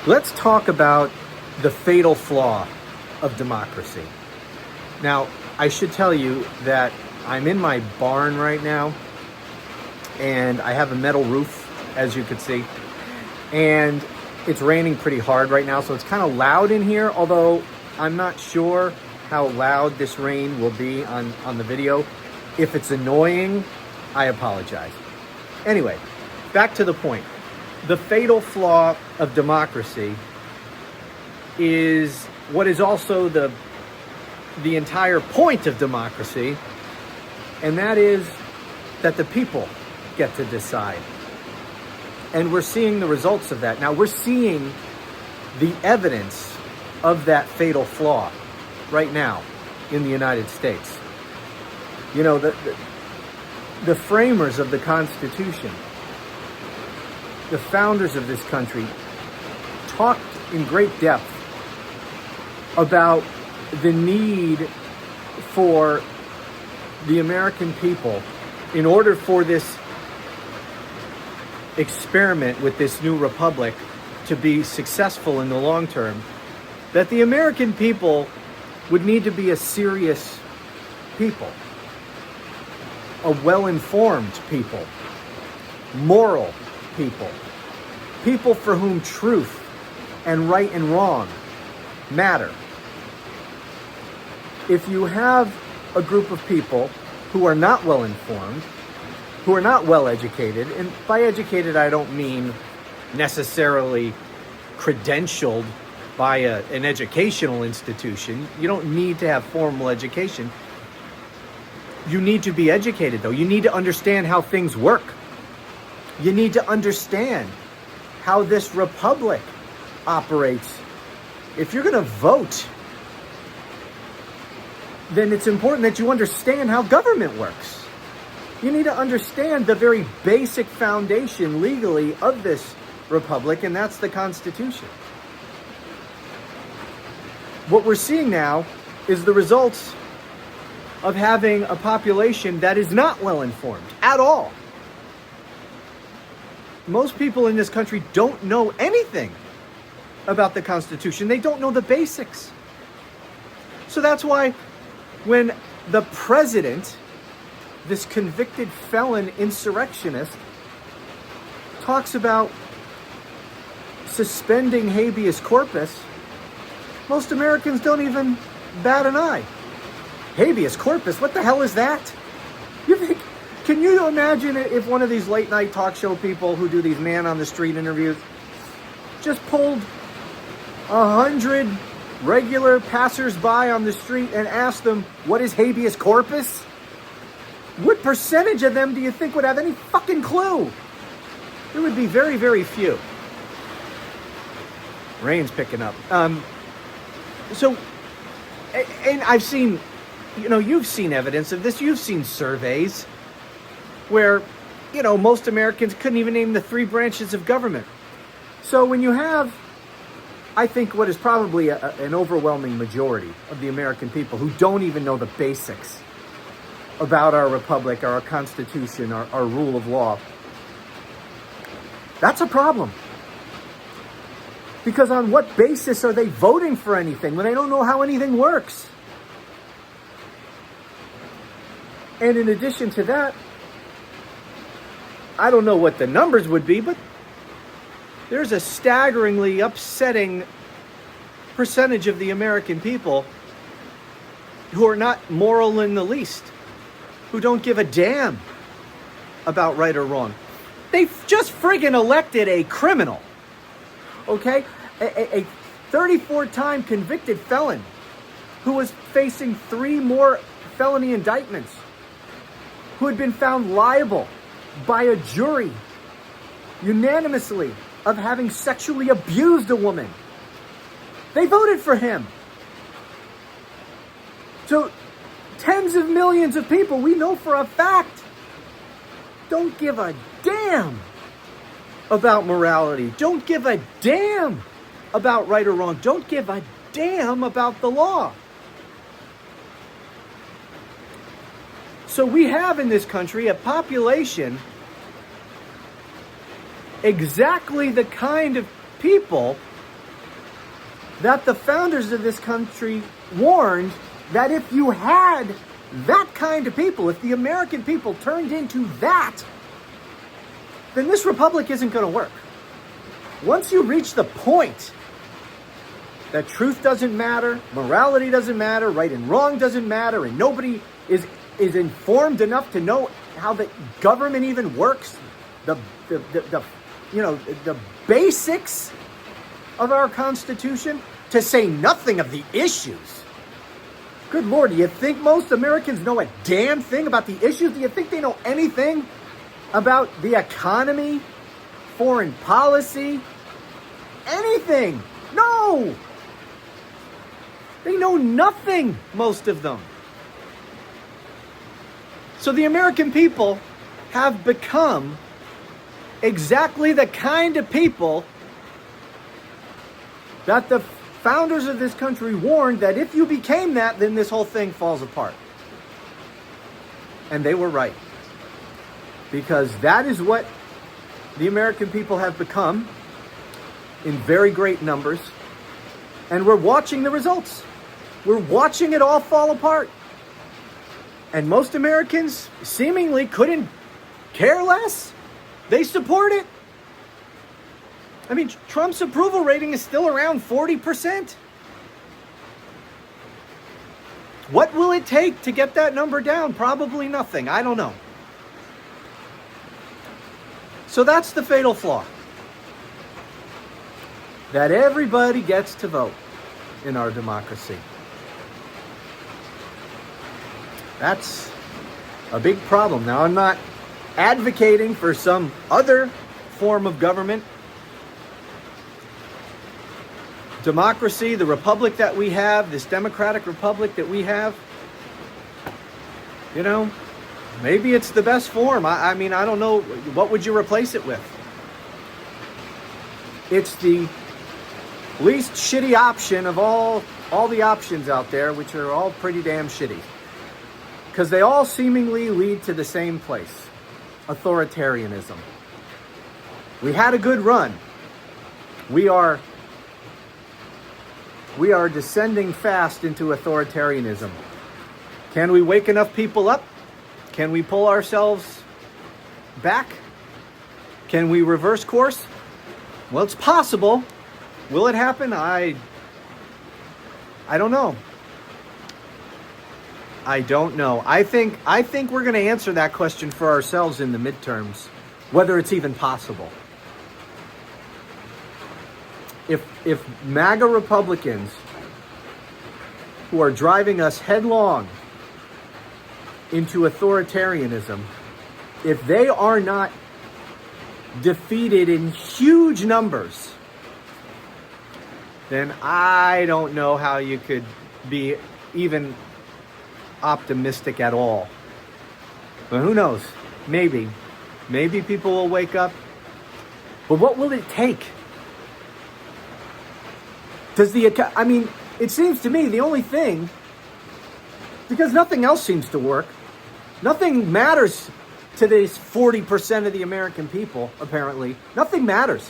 Let's talk about the fatal flaw of democracy. Now, I should tell you that I'm in my barn right now, and I have a metal roof, as you could see, and it's raining pretty hard right now, so it's kind of loud in here, although I'm not sure how loud this rain will be on the video. If it's annoying, I apologize. Anyway, back to the point. The fatal flaw of democracy is what is also the entire point of democracy, and that is that the people get to decide. And we're seeing the results of that. Now, we're seeing the evidence of that fatal flaw right now in the United States. You know, the framers of the Constitution, the founders of this country, talked in great depth about the need for the American people, in order for this experiment with this new republic to be successful in the long term, that the American people would need to be a serious people, a well-informed people, moral people, people for whom truth and right and wrong matter. If you have a group of people who are not well-informed, who are not well-educated, and by educated I don't mean necessarily credentialed by an educational institution. You don't need to have formal education. You need to be educated, though. You need to understand how things work. You need to understand how this republic operates. If you're going to vote, then it's important that you understand how government works. You need to understand the very basic foundation legally of this republic, and that's the Constitution. What we're seeing now is the results of having a population that is not well informed at all. Most people in this country don't know anything about the Constitution. They don't know the basics. So that's why when the president, this convicted felon insurrectionist, talks about suspending habeas corpus, most Americans don't even bat an eye. Habeas corpus? What the hell is that? Can you imagine if one of these late night talk show people who do these man on the street interviews just pulled 100 regular passersby on the street and asked them, what is habeas corpus? What percentage of them do you think would have any fucking clue? It would be very, very few. Rain's picking up. So, and I've seen, you've seen evidence of this. You've seen surveys where, most Americans couldn't even name the 3 branches of government. So when you have, I think, what is probably an overwhelming majority of the American people who don't even know the basics about our republic, our Constitution, our rule of law, that's a problem. Because on what basis are they voting for anything when they don't know how anything works? And in addition to that, I don't know what the numbers would be, but there's a staggeringly upsetting percentage of the American people who are not moral in the least, who don't give a damn about right or wrong. They've just friggin' elected a criminal. Okay? A 34-time convicted felon who was facing 3 more felony indictments, who had been found liable by a jury unanimously of having sexually abused a woman. They voted for him. So tens of millions of people, we know for a fact, don't give a damn about morality. Don't give a damn about right or wrong. Don't give a damn about the law. So we have in this country a population, exactly the kind of people that the founders of this country warned that if you had that kind of people, if the American people turned into that, then this republic isn't going to work. Once you reach the point that truth doesn't matter, morality doesn't matter, right and wrong doesn't matter, and nobody is informed enough to know how the government even works, the basics of our Constitution, to say nothing of the issues. Good Lord, do you think most Americans know a damn thing about the issues? Do you think they know anything about the economy, foreign policy, anything? No! They know nothing, most of them. So the American people have become exactly the kind of people that the founders of this country warned that if you became that, then this whole thing falls apart. And they were right. Because that is what the American people have become in very great numbers. And we're watching the results. We're watching it all fall apart. And most Americans seemingly couldn't care less. They support it. I mean, Trump's approval rating is still around 40%. What will it take to get that number down? Probably nothing. I don't know. So that's the fatal flaw. That everybody gets to vote in our democracy. That's a big problem. Now, I'm not advocating for some other form of government. Democracy, the republic that we have, this democratic republic that we have, you know, maybe it's the best form. I mean, I don't know. What would you replace it with? It's the least shitty option of all the options out there, which are all pretty damn shitty. Because they all seemingly lead to the same place. Authoritarianism. We had a good run. We are descending fast into authoritarianism. Can we wake enough people up? Can we pull ourselves back? Can we reverse course? Well, it's possible. Will it happen? I don't know. I don't know. I think we're going to answer that question for ourselves in the midterms, whether it's even possible. If MAGA Republicans, who are driving us headlong into authoritarianism, if they are not defeated in huge numbers, then I don't know how you could be even optimistic at all. But who knows? Maybe people will wake up. But what will it take? It seems to me the only thing, because nothing else seems to work, nothing matters to this 40% of the American people, apparently. Nothing matters.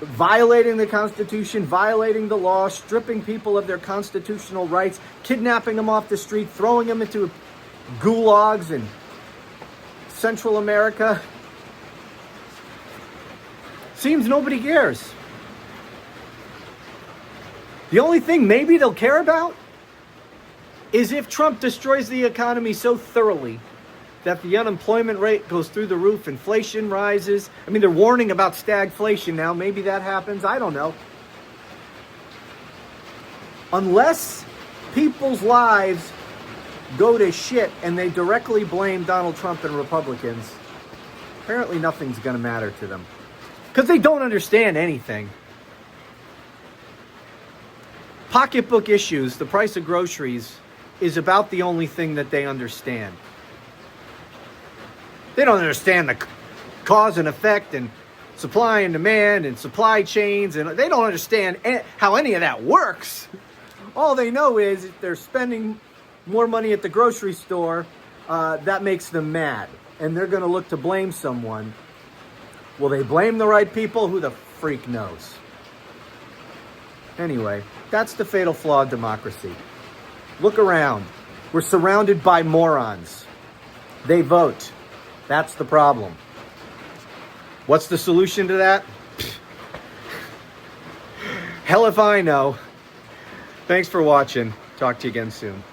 Violating the Constitution, violating the law, stripping people of their constitutional rights, kidnapping them off the street, throwing them into gulags in Central America. Seems nobody cares. The only thing maybe they'll care about is if Trump destroys the economy so thoroughly that the unemployment rate goes through the roof, inflation rises. I mean, they're warning about stagflation now. Maybe that happens. I don't know. Unless people's lives go to shit and they directly blame Donald Trump and Republicans, apparently nothing's going to matter to them. Because they don't understand anything. Pocketbook issues, the price of groceries, is about the only thing that they understand. They don't understand the cause and effect and supply and demand and supply chains, and they don't understand how any of that works. All they know is if they're spending more money at the grocery store, that makes them mad, and they're going to look to blame someone. Will they blame the right people? Who the freak knows? Anyway, that's the fatal flaw of democracy. Look around. We're surrounded by morons. They vote. That's the problem. What's the solution to that? Hell if I know. Thanks for watching. Talk to you again soon.